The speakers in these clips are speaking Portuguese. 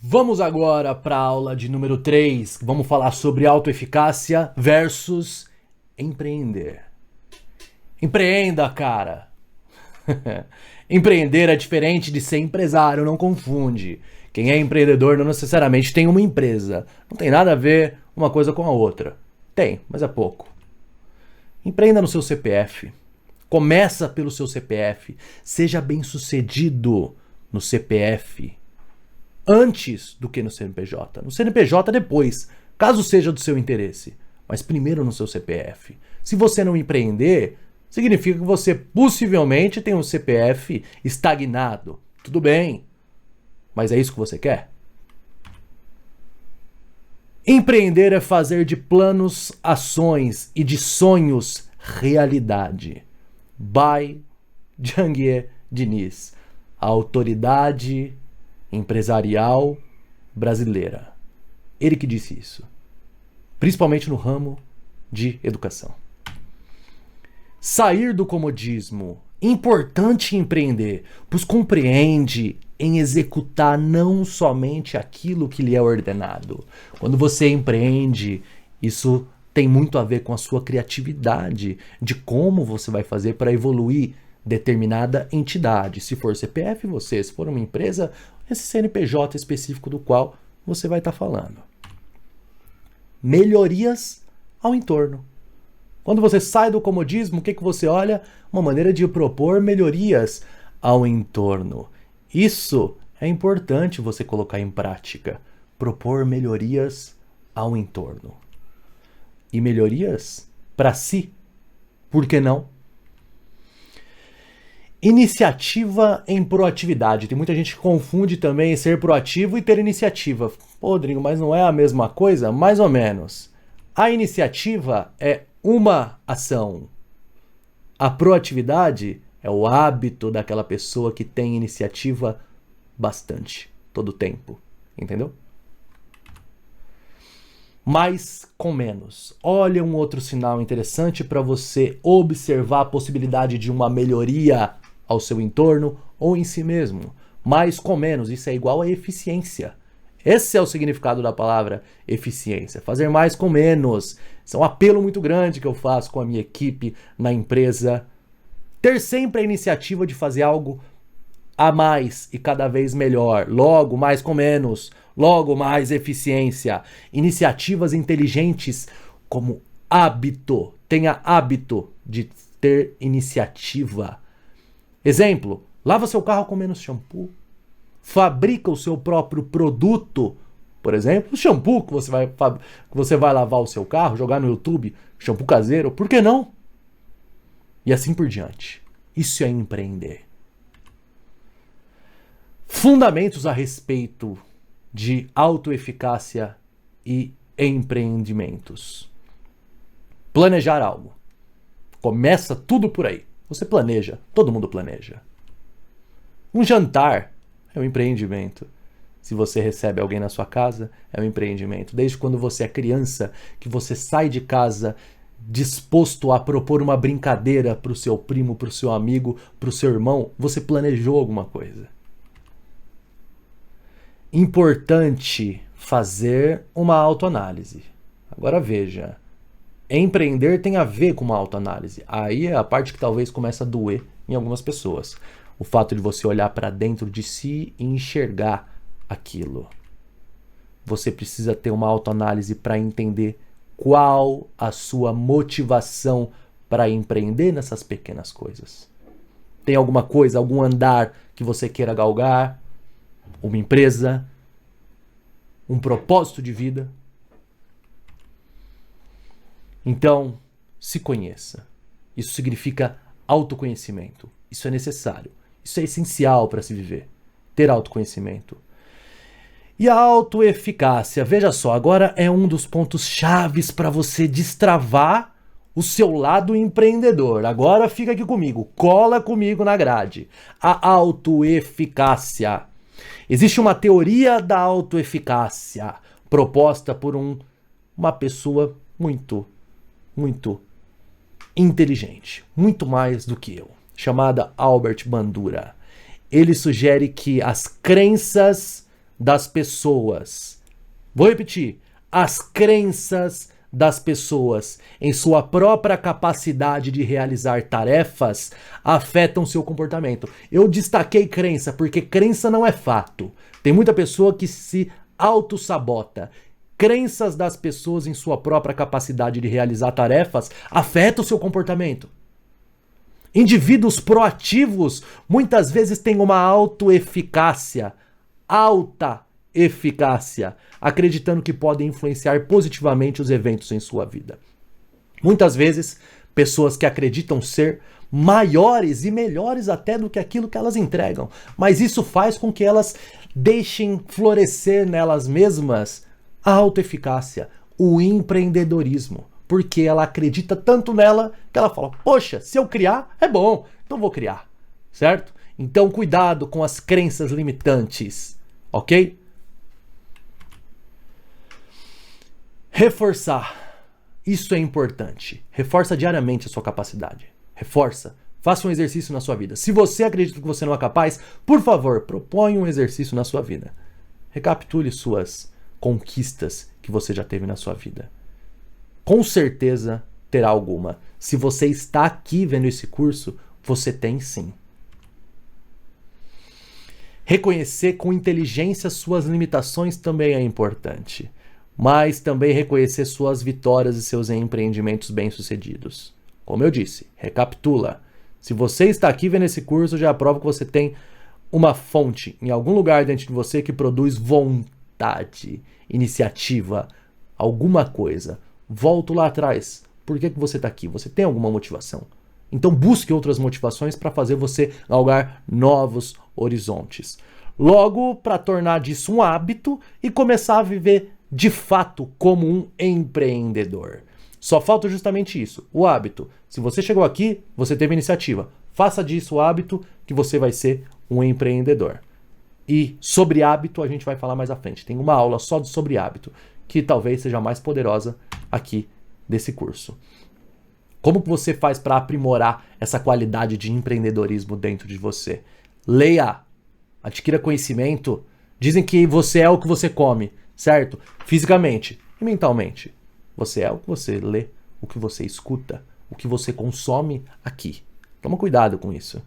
Vamos agora para a aula de número 3. Vamos falar sobre autoeficácia versus empreender. Empreenda, cara! Empreender é diferente de ser empresário, não confunde. Quem é empreendedor não necessariamente tem uma empresa. Não tem nada a ver uma coisa com a outra. Tem, mas é pouco. Empreenda no seu CPF. Começa pelo seu CPF. Seja bem-sucedido no CPF. Antes do que no CNPJ. No CNPJ depois, caso seja do seu interesse. Mas primeiro no seu CPF. Se você não empreender, significa que você possivelmente tem um CPF estagnado. Tudo bem, mas é isso que você quer? Empreender é fazer de planos, ações e de sonhos realidade. By Janguier Diniz, a autoridade empresarial brasileira. Ele que disse isso, principalmente no ramo de educação. Sair do comodismo. Importante empreender, pois compreende em executar não somente aquilo que lhe é ordenado. Quando você empreende, isso tem muito a ver com a sua criatividade, de como você vai fazer para evoluir determinada entidade. Se for CPF, você, se for uma empresa, esse CNPJ específico do qual você vai estar falando. Melhorias ao entorno. Quando você sai do comodismo, o que você olha? Uma maneira de propor melhorias ao entorno. Isso é importante você colocar em prática. Propor melhorias ao entorno. E melhorias para si. Por que não? Iniciativa em proatividade. Tem muita gente que confunde também ser proativo e ter iniciativa. Pô, Rodrigo, mas não é a mesma coisa? Mais ou menos. A iniciativa é uma ação. A proatividade é o hábito daquela pessoa que tem iniciativa bastante, todo o tempo. Entendeu? Mais com menos. Olha um outro sinal interessante para você observar a possibilidade de uma melhoria ao seu entorno ou em si mesmo. Mais com menos, isso é igual a eficiência. Esse é o significado da palavra eficiência. Fazer mais com menos. Isso é um apelo muito grande que eu faço com a minha equipe na empresa. Ter sempre a iniciativa de fazer algo a mais e cada vez melhor. Logo, mais com menos. Logo, mais eficiência. Iniciativas inteligentes como hábito. Tenha hábito de ter iniciativa. Exemplo, lava seu carro com menos shampoo. Fabrica o seu próprio produto. Por exemplo, o shampoo que você vai lavar o seu carro, jogar no YouTube, shampoo caseiro, por que não? E assim por diante. Isso é empreender. Fundamentos a respeito de autoeficácia e empreendimentos. Planejar algo. Começa tudo por aí. Você planeja, todo mundo planeja. Um jantar é um empreendimento. Se você recebe alguém na sua casa, é um empreendimento. Desde quando você é criança, que você sai de casa disposto a propor uma brincadeira para o seu primo, para o seu amigo, para o seu irmão, você planejou alguma coisa. Importante fazer uma autoanálise. Agora veja, empreender tem a ver com uma autoanálise. Aí é a parte que talvez comece a doer em algumas pessoas. O fato de você olhar para dentro de si e enxergar aquilo. Você precisa ter uma autoanálise para entender qual a sua motivação para empreender nessas pequenas coisas. Tem alguma coisa, algum andar que você queira galgar? Uma empresa? Um propósito de vida? Então, se conheça. Isso significa autoconhecimento. Isso é necessário. Isso é essencial para se viver. Ter autoconhecimento. E a autoeficácia, veja só, agora é um dos pontos chaves para você destravar o seu lado empreendedor. Agora fica aqui comigo, cola comigo na grade. A autoeficácia. Existe uma teoria da autoeficácia proposta por uma pessoa muito inteligente, muito mais do que eu, chamada Albert Bandura. Ele sugere que as crenças das pessoas. Vou repetir. As crenças das pessoas em sua própria capacidade de realizar tarefas afetam seu comportamento. Eu destaquei crença porque crença não é fato. Tem muita pessoa que se auto-sabota. Crenças das pessoas em sua própria capacidade de realizar tarefas afetam seu comportamento. Indivíduos proativos muitas vezes têm uma autoeficácia, alta eficácia, acreditando que podem influenciar positivamente os eventos em sua vida. Muitas vezes, pessoas que acreditam ser maiores e melhores até do que aquilo que elas entregam, mas isso faz com que elas deixem florescer nelas mesmas a autoeficácia, o empreendedorismo, porque ela acredita tanto nela que ela fala, poxa, se eu criar, é bom, então vou criar, certo? Então cuidado com as crenças limitantes, ok? Reforçar. Isso é importante. Reforça diariamente a sua capacidade. Reforça. Faça um exercício na sua vida. Se você acredita que você não é capaz, por favor, proponha um exercício na sua vida. Recapitule suas conquistas que você já teve na sua vida. Com certeza terá alguma. Se você está aqui vendo esse curso, você tem sim. Reconhecer com inteligência suas limitações também é importante. Mas também reconhecer suas vitórias e seus empreendimentos bem-sucedidos. Como eu disse, recapitula. Se você está aqui vendo esse curso, já prova que você tem uma fonte em algum lugar dentro de você que produz vontade, iniciativa, alguma coisa. Volto lá atrás. Por que você está aqui? Você tem alguma motivação? Então busque outras motivações para fazer você galgar novos horizontes. Logo, para tornar disso um hábito e começar a viver de fato como um empreendedor. Só falta justamente isso, o hábito. Se você chegou aqui, você teve iniciativa. Faça disso o hábito que você vai ser um empreendedor. E sobre hábito a gente vai falar mais à frente. Tem uma aula só sobre hábito, que talvez seja a mais poderosa aqui desse curso. Como que você faz para aprimorar essa qualidade de empreendedorismo dentro de você? Leia, adquira conhecimento. Dizem que você é o que você come, certo? Fisicamente e mentalmente. Você é o que você lê, o que você escuta, o que você consome aqui. Toma cuidado com isso.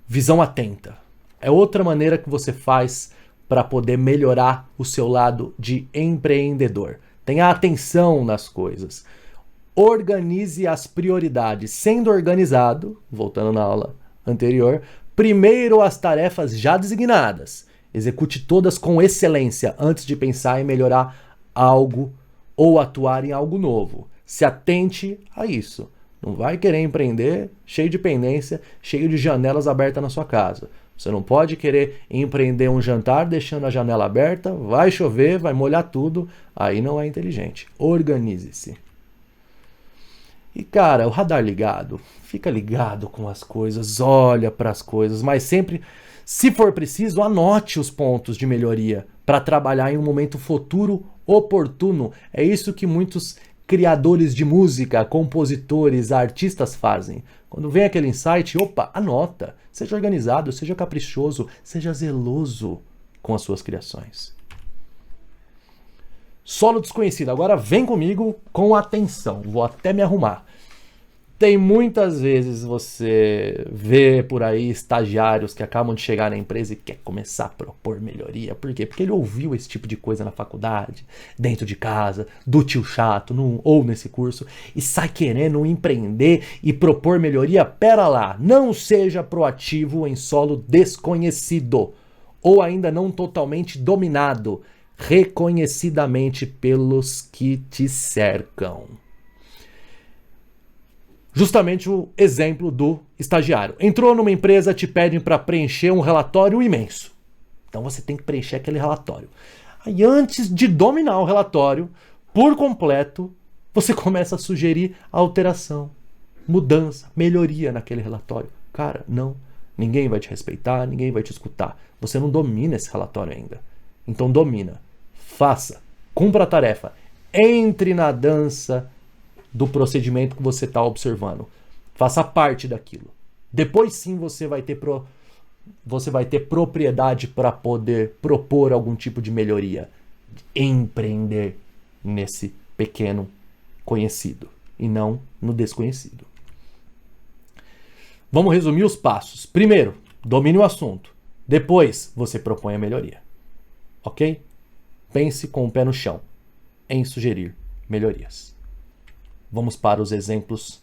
Visão atenta. É outra maneira que você faz para poder melhorar o seu lado de empreendedor. Tenha atenção nas coisas. Organize as prioridades. Sendo organizado, voltando na aula anterior, primeiro as tarefas já designadas. Execute todas com excelência antes de pensar em melhorar algo ou atuar em algo novo. Se atente a isso. Não vai querer empreender cheio de pendência, cheio de janelas abertas na sua casa. Você não pode querer empreender um jantar deixando a janela aberta, vai chover, vai molhar tudo. Aí não é inteligente. Organize-se. E cara, o radar ligado, fica ligado com as coisas, olha para as coisas, mas sempre, se for preciso, anote os pontos de melhoria para trabalhar em um momento futuro oportuno. É isso que muitos criadores de música, compositores, artistas fazem. Quando vem aquele insight, opa, anota. Seja organizado, seja caprichoso, seja zeloso com as suas criações. Solo desconhecido. Agora vem comigo com atenção. Vou até me arrumar. Tem muitas vezes você vê por aí estagiários que acabam de chegar na empresa e quer começar a propor melhoria. Por quê? Porque ele ouviu esse tipo de coisa na faculdade, dentro de casa, do tio chato, ou nesse curso, e sai querendo empreender e propor melhoria. Pera lá, não seja proativo em solo desconhecido ou ainda não totalmente dominado reconhecidamente pelos que te cercam. Justamente o exemplo do estagiário. Entrou numa empresa, te pedem para preencher um relatório imenso. Então você tem que preencher aquele relatório. Aí antes de dominar o relatório por completo, você começa a sugerir alteração, mudança, melhoria naquele relatório. Cara, não. Ninguém vai te respeitar, ninguém vai te escutar. Você não domina esse relatório ainda. Então domina. Faça. Cumpra a tarefa. Entre na dança do procedimento que você está observando. Faça parte daquilo. Depois sim você vai ter você vai ter propriedade para poder propor algum tipo de melhoria, empreender nesse pequeno conhecido e não no desconhecido. Vamos resumir os passos. Primeiro, domine o assunto. Depois, você propõe a melhoria. Ok? Pense com o pé no chão em sugerir melhorias. Vamos para os exemplos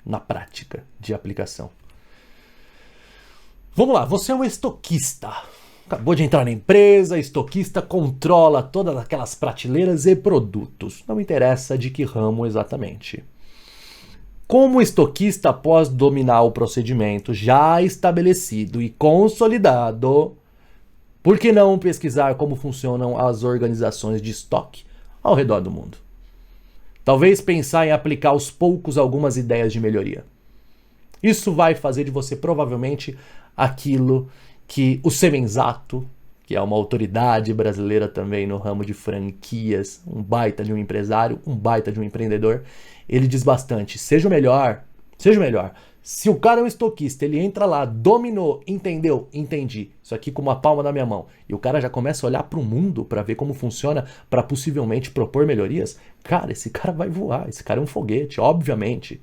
na prática de aplicação. Vamos lá, você é um estoquista. Acabou de entrar na empresa, estoquista controla todas aquelas prateleiras e produtos. Não interessa de que ramo exatamente. Como estoquista, após dominar o procedimento já estabelecido e consolidado, por que não pesquisar como funcionam as organizações de estoque ao redor do mundo? Talvez pensar em aplicar aos poucos algumas ideias de melhoria. Isso vai fazer de você provavelmente aquilo que o Semenzato, que é uma autoridade brasileira também no ramo de franquias, um baita de um empresário, um baita de um empreendedor, ele diz bastante, seja o melhor, seja o melhor. Se o cara é um estoquista, ele entra lá, dominou, entendeu, entendi, isso aqui com uma palma da minha mão, e o cara já começa a olhar para o mundo para ver como funciona, para possivelmente propor melhorias, cara, esse cara vai voar, esse cara é um foguete, obviamente.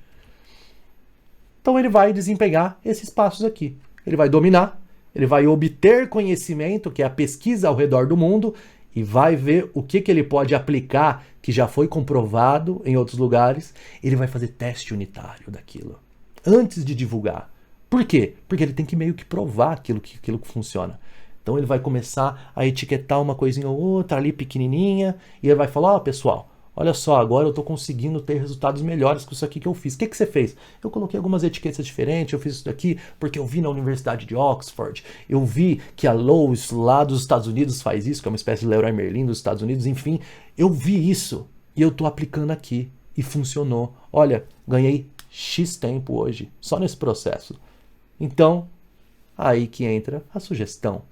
Então ele vai desempenhar esses passos aqui. Ele vai dominar, ele vai obter conhecimento, que é a pesquisa ao redor do mundo, e vai ver o que ele pode aplicar, que já foi comprovado em outros lugares. Ele vai fazer teste unitário daquilo, antes de divulgar. Por quê? Porque ele tem que meio que provar aquilo que funciona. Então ele vai começar a etiquetar uma coisinha ou outra ali pequenininha, e ele vai falar, ó, pessoal, olha só, agora eu estou conseguindo ter resultados melhores com isso aqui que eu fiz. O que você fez? Eu coloquei algumas etiquetas diferentes, eu fiz isso daqui porque eu vi na Universidade de Oxford, eu vi que a Lowe's lá dos Estados Unidos faz isso, que é uma espécie de Leroy Merlin dos Estados Unidos, enfim, eu vi isso e eu estou aplicando aqui e funcionou. Olha, ganhei X tempo hoje, só nesse processo. Então, aí que entra a sugestão.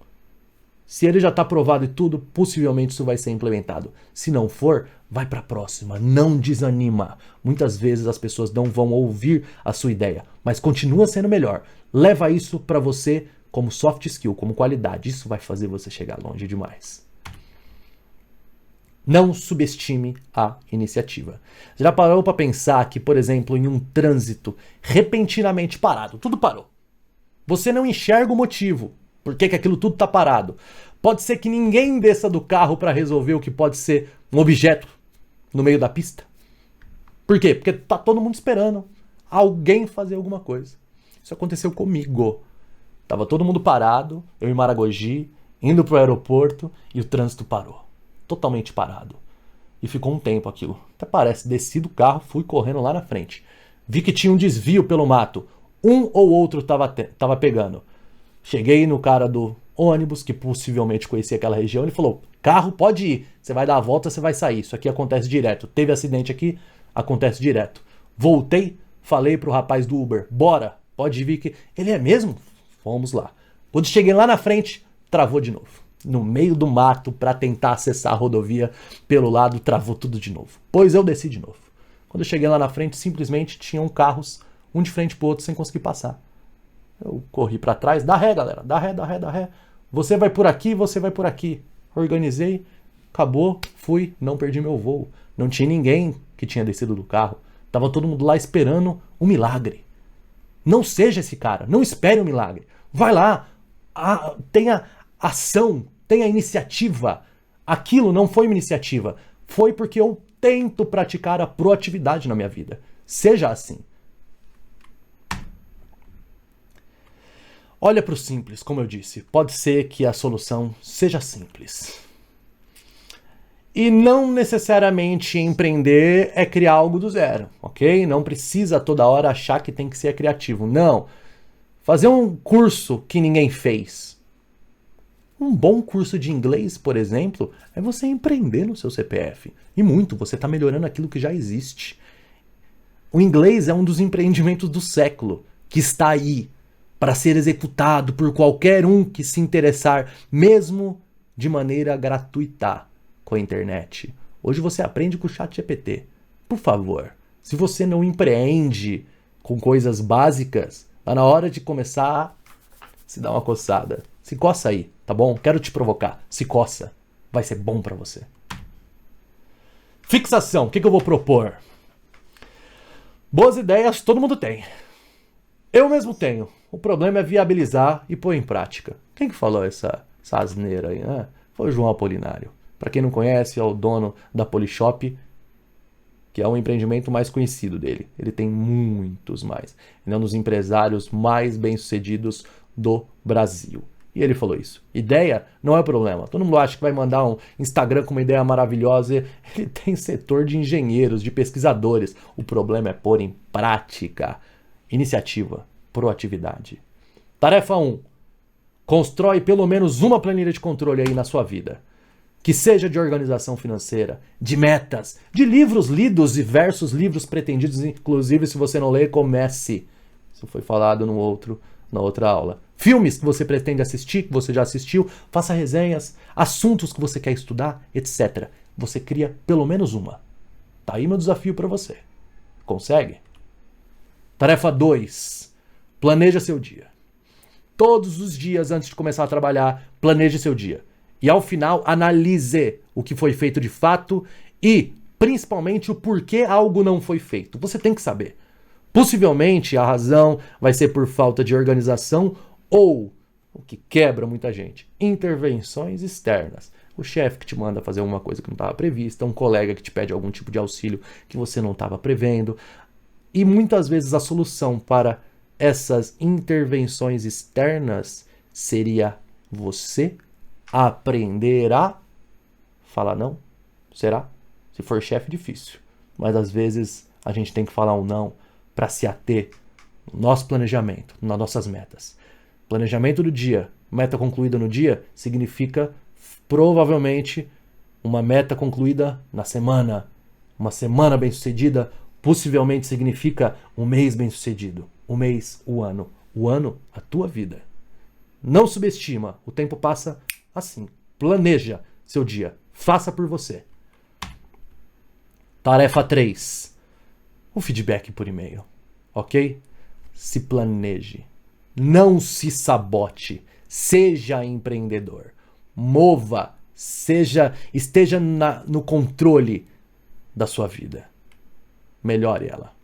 Se ele já está aprovado e tudo, possivelmente isso vai ser implementado. Se não for, vai para a próxima. Não desanima. Muitas vezes as pessoas não vão ouvir a sua ideia, mas continua sendo melhor. Leva isso para você como soft skill, como qualidade. Isso vai fazer você chegar longe demais. Não subestime a iniciativa. Você já parou para pensar que, por exemplo, em um trânsito repentinamente parado, tudo parou. Você não enxerga o motivo. Por que aquilo tudo está parado? Pode ser que ninguém desça do carro para resolver o que pode ser um objeto no meio da pista. Por quê? Porque tá todo mundo esperando alguém fazer alguma coisa. Isso aconteceu comigo. Tava todo mundo parado, eu em Maragogi, indo pro aeroporto e o trânsito parou. Totalmente parado. E ficou um tempo aquilo. Até parece, desci do carro, fui correndo lá na frente. Vi que tinha um desvio pelo mato. Um ou outro tava pegando. Cheguei no cara do ônibus, que possivelmente conhecia aquela região, ele falou, carro pode ir, você vai dar a volta, você vai sair, isso aqui acontece direto. Teve acidente aqui, acontece direto. Voltei, falei pro rapaz do Uber, bora, pode vir que... Ele é mesmo? Fomos lá. Quando cheguei lá na frente, travou de novo. No meio do mato, para tentar acessar a rodovia pelo lado, travou tudo de novo. Pois eu desci de novo. Quando eu cheguei lá na frente, simplesmente tinham carros, um de frente pro outro, sem conseguir passar. Eu corri para trás, dá ré, galera, dá ré, dá ré, dá ré. Você vai por aqui, você vai por aqui. Organizei, acabou, fui, não perdi meu voo. Não tinha ninguém que tinha descido do carro. Tava todo mundo lá esperando um milagre. Não seja esse cara, não espere um milagre. Vai lá, tenha ação, tenha iniciativa. Aquilo não foi uma iniciativa, foi porque eu tento praticar a proatividade na minha vida. Seja assim. Olha para o simples, como eu disse. Pode ser que a solução seja simples. E não necessariamente empreender é criar algo do zero, ok? Não precisa toda hora achar que tem que ser criativo. Não. Fazer um curso que ninguém fez. Um bom curso de inglês, por exemplo, é você empreender no seu CPF. E muito, você está melhorando aquilo que já existe. O inglês é um dos empreendimentos do século, que está aí, para ser executado por qualquer um que se interessar, mesmo de maneira gratuita com a internet. Hoje você aprende com o ChatGPT. Por favor, se você não empreende com coisas básicas, tá na hora de começar se dá uma coçada. Se coça aí, tá bom? Quero te provocar. Se coça. Vai ser bom pra você. Fixação. O que eu vou propor? Boas ideias todo mundo tem. Eu mesmo tenho. O problema é viabilizar e pôr em prática. Quem que falou essa asneira aí, né? Foi o João Apolinário. Pra quem não conhece, é o dono da Polishop, que é o empreendimento mais conhecido dele. Ele tem muitos mais. Ele é um dos empresários mais bem-sucedidos do Brasil. E ele falou isso. Ideia não é problema. Todo mundo acha que vai mandar um Instagram com uma ideia maravilhosa. Ele tem setor de engenheiros, de pesquisadores. O problema é pôr em prática. Iniciativa, proatividade. Tarefa 1. Constrói pelo menos uma planilha de controle aí na sua vida. Que seja de organização financeira, de metas, de livros lidos e versus livros pretendidos. Inclusive, se você não lê, comece. Isso foi falado na outra aula. Filmes que você pretende assistir, que você já assistiu, faça resenhas, assuntos que você quer estudar, etc. Você cria pelo menos uma. Tá aí meu desafio para você. Consegue? Tarefa 2. Planeja seu dia. Todos os dias antes de começar a trabalhar, planeje seu dia. E ao final, analise o que foi feito de fato e, principalmente, o porquê algo não foi feito. Você tem que saber. Possivelmente, a razão vai ser por falta de organização ou, o que quebra muita gente, intervenções externas. O chefe que te manda fazer uma coisa que não estava prevista, um colega que te pede algum tipo de auxílio que você não estava prevendo. E muitas vezes a solução para essas intervenções externas seria você aprender a falar não. Será? Se for chefe, difícil. Mas às vezes a gente tem que falar um não para se ater no nosso planejamento, nas nossas metas. Planejamento do dia, meta concluída no dia, significa provavelmente uma meta concluída na semana. Uma semana bem-sucedida possivelmente significa um mês bem-sucedido. O mês, o ano. O ano, a tua vida. Não subestima. O tempo passa assim. Planeja seu dia. Faça por você. Tarefa 3. O feedback por e-mail. Ok? Se planeje. Não se sabote. Seja empreendedor. Mova. Esteja no controle da sua vida. Melhore ela.